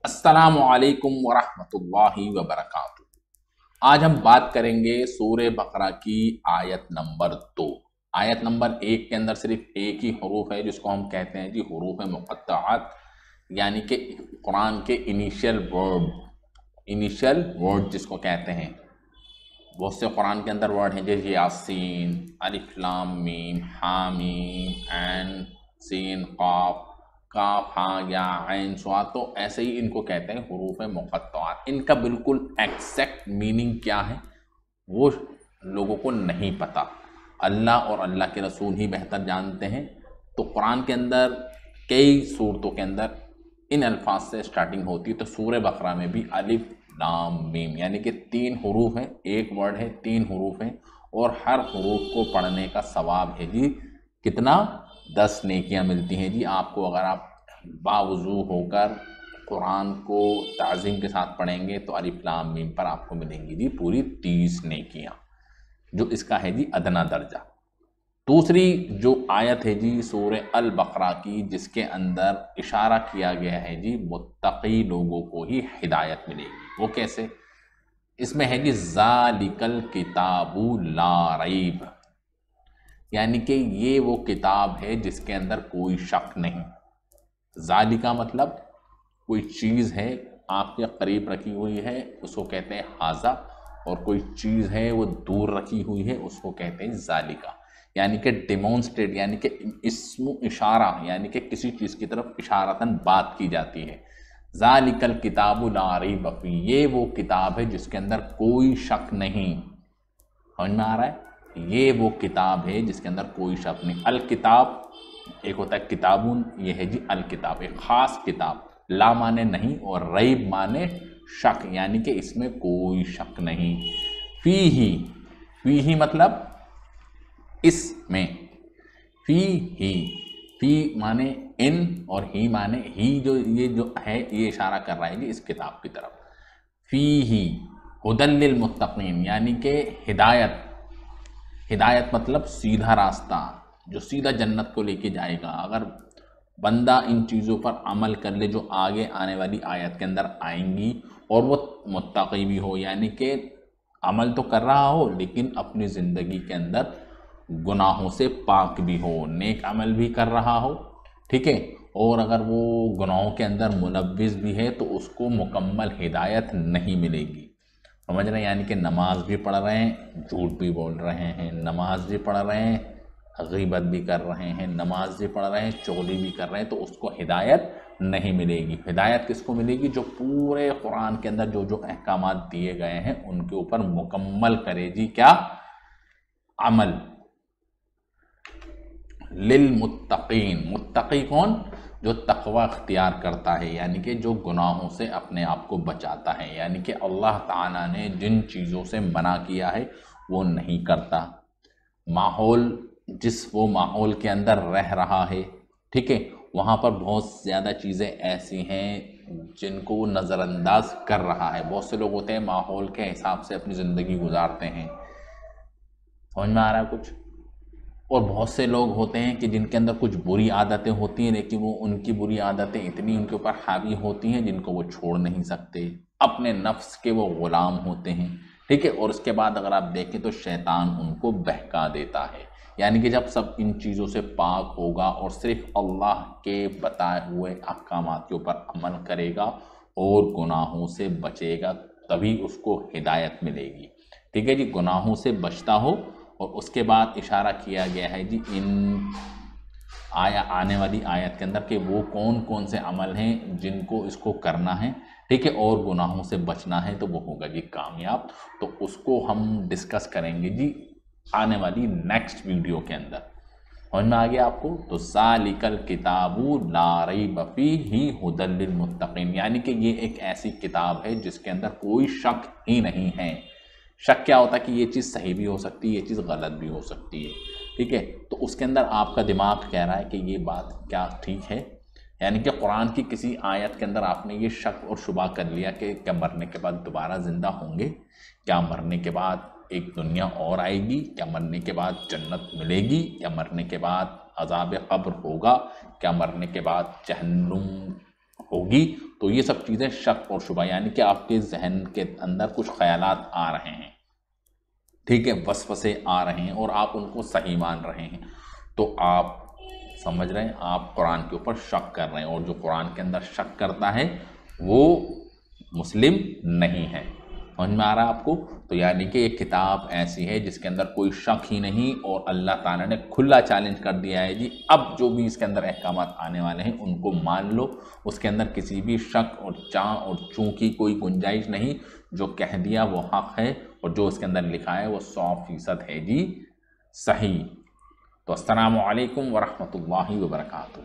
अस्सलामु अलैकुम वरहमतुल्लाहि वबरकातुहू। आज हम बात करेंगे सूरह बकरा की आयत नंबर 2। आयत नंबर 1 के अंदर सिर्फ एक ही हरूफ है जिसको हम कहते हैं जी हरूफ मुक़त्तआत, यानी कि कुरान के इनिशियल वर्ड जिसको कहते हैं। बहुत से कुरान के अंदर वर्ड हैं जैसे यासीन, अलिफ लाम मीम, हामीम, ऐन सीन काफ, काफ हा या ऐन स्वाद, तो ऐसे ही इनको कहते हैं हुरूफ मुक़त्तआत। इनका बिल्कुल एग्जैक्ट मीनिंग क्या है वो लोगों को नहीं पता, अल्लाह और अल्लाह के रसूल ही बेहतर जानते हैं। तो कुरान के अंदर कई सूरतों के अंदर इन अल्फाज से स्टार्टिंग होती है। तो सूरह बकरा में भी अलिफ लाम मीम यानी कि 3 हुरूफ हैं, एक वर्ड है, 3 हुरूफ हैं, और हर हुरूफ को पढ़ने का सवाब है जी कितना, 10 नेकियां मिलती हैं जी आपको। अगर आप बावुज़ू होकर कुरान को ताज़ीम के साथ पढ़ेंगे तो अलिफ लाम मीम पर आपको मिलेंगी जी पूरी 30 नेकियां, जो इसका है जी अदना दर्जा। दूसरी जो आयत है जी सूरह अल बकरा की, जिसके अंदर इशारा किया गया है जी मुत्तकी लोगों को ही हिदायत मिलेगी। वो कैसे? इसमें है जी ज़ालिकल किताबु ला रैब, यानी कि ये वो किताब है जिसके अंदर कोई शक नहीं। ज़ालिका मतलब कोई चीज़ है आपके करीब रखी हुई है उसको कहते हैं हाजा, और कोई चीज़ है वो दूर रखी हुई है उसको कहते हैं ज़ालिका। यानी कि डेमोन्स्ट्रेट, यानी कि इस्मु इशारा, यानी कि किसी चीज़ की तरफ इशारतन बात की जाती है। ज़ालिकल किताबु ला रैब फीह, ये वो किताब है जिसके अंदर कोई शक नहीं। समझ में आ रहा है? ये वो किताब है जिसके अंदर कोई शक नहीं। अल किताब एक होता है किताबुन, ये है जी अल किताब, एक खास किताब। ला माने नहीं और रैब माने शक, यानी कि इसमें कोई शक नहीं। फी ही मतलब इसमें, फी माने इन, और ही माने ही, जो ये जो है ये इशारा कर रहा है जी इस किताब की तरफ। फी ही हुदल लिल मुत्तकीन, यानी कि हिदायत मतलब सीधा रास्ता जो सीधा जन्नत को लेके जाएगा। अगर बंदा इन चीज़ों पर अमल कर ले जो आगे आने वाली आयत के अंदर आएंगी, और वो मुत्तकी भी हो, यानी कि अमल तो कर रहा हो लेकिन अपनी ज़िंदगी के अंदर गुनाहों से पाक भी हो, नेक अमल भी कर रहा हो, ठीक है, और अगर वो गुनाहों के अंदर मुलव्विस भी है तो उसको मुकम्मल हिदायत नहीं मिलेगी। समझ रहे हैं? यानी कि नमाज भी पढ़ रहे हैं, झूठ भी बोल रहे हैं, नमाज भी पढ़ रहे हैं, गीबत भी कर रहे हैं, नमाज भी पढ़ रहे हैं, चोरी भी कर रहे हैं, तो उसको हिदायत नहीं मिलेगी। हिदायत किसको मिलेगी? जो पूरे कुरान के अंदर जो जो अहकामात दिए गए हैं उनके ऊपर मुकम्मल करे जी क्या, अमल। लिल मुत्तकीन, मुत्तकी कौन? जो तकवा अख्तियार करता है, यानी कि जो गुनाहों से अपने आप को बचाता है, यानी कि अल्लाह ताला ने जिन चीज़ों से मना किया है वो नहीं करता। माहौल, जिस वो माहौल के अंदर रह रहा है, ठीक है, वहाँ पर बहुत ज़्यादा चीज़ें ऐसी हैं जिनको वो नज़रअंदाज कर रहा है। बहुत से लोग होते हैं माहौल के हिसाब से अपनी ज़िंदगी गुजारते हैं। समझ में आ रहा है कुछ? और बहुत से लोग होते हैं कि जिनके अंदर कुछ बुरी आदतें होती हैं, लेकिन वो उनकी बुरी आदतें इतनी उनके ऊपर हावी होती हैं जिनको वो छोड़ नहीं सकते, अपने नफ्स के वो ग़ुलाम होते हैं, ठीक है। और उसके बाद अगर आप देखें तो शैतान उनको बहका देता है। यानी कि जब सब इन चीज़ों से पाक होगा और सिर्फ अल्लाह के बताए हुए अहकामात के ऊपर अमल करेगा और गुनाहों से बचेगा, तभी उसको हिदायत मिलेगी, ठीक है जी। गुनाहों से बचता हो, और उसके बाद इशारा किया गया है जी इन आने वाली आयत के अंदर कि वो कौन कौन से अमल हैं जिनको इसको करना है, ठीक है, और गुनाहों से बचना है, तो वो होगा जी कामयाब। तो उसको हम डिस्कस करेंगे जी आने वाली नेक्स्ट वीडियो के अंदर। समझ में आ गया आपको? तो ज़ालिकल किताबु ला रैब फीह हुदल लिल मुत्तकीन, यानी कि ये एक ऐसी किताब है जिसके अंदर कोई शक ही नहीं है। शक क्या होता है कि ये चीज़ सही भी हो सकती है, ये चीज़ गलत भी हो सकती है, ठीक है। तो उसके अंदर आपका दिमाग कह रहा है कि ये बात क्या ठीक है, यानी कि कुरान की किसी आयत के अंदर आपने ये शक और शुबा कर लिया कि क्या मरने के बाद दोबारा ज़िंदा होंगे, क्या मरने के बाद एक दुनिया और आएगी, क्या मरने के बाद जन्नत मिलेगी, क्या मरने के बाद अज़ाब क़ब्र होगा, क्या मरने के बाद जहन्नुम होगी। تو یہ سب چیزیں شک اور شبہ، یعنی کہ آپ کے ذہن کے اندر کچھ خیالات آ رہے ہیں، ٹھیک ہے، وسوسے آ رہے ہیں اور آپ ان کو صحیح مان رہے ہیں، تو آپ سمجھ رہے ہیں آپ قرآن کے اوپر شک کر رہے ہیں، اور جو قرآن کے اندر شک کرتا ہے وہ مسلم نہیں ہے۔ سمجھ میں آ رہا ہے آپ کو؟ تو یعنی کہ یہ کتاب ایسی ہے جس کے اندر کوئی شک ہی نہیں، اور اللہ تعالیٰ نے کھلا چیلنج کر دیا ہے جی اب جو بھی اس کے اندر احکامات آنے والے ہیں ان کو مان لو، اس کے اندر کسی بھی شک اور چاں اور چوں کی کوئی گنجائش نہیں، جو کہہ دیا وہ حق ہے، اور جو اس کے اندر لکھا ہے وہ 100% ہے جی صحیح۔ تو السلام علیکم ورحمۃ اللہ وبرکاتہ۔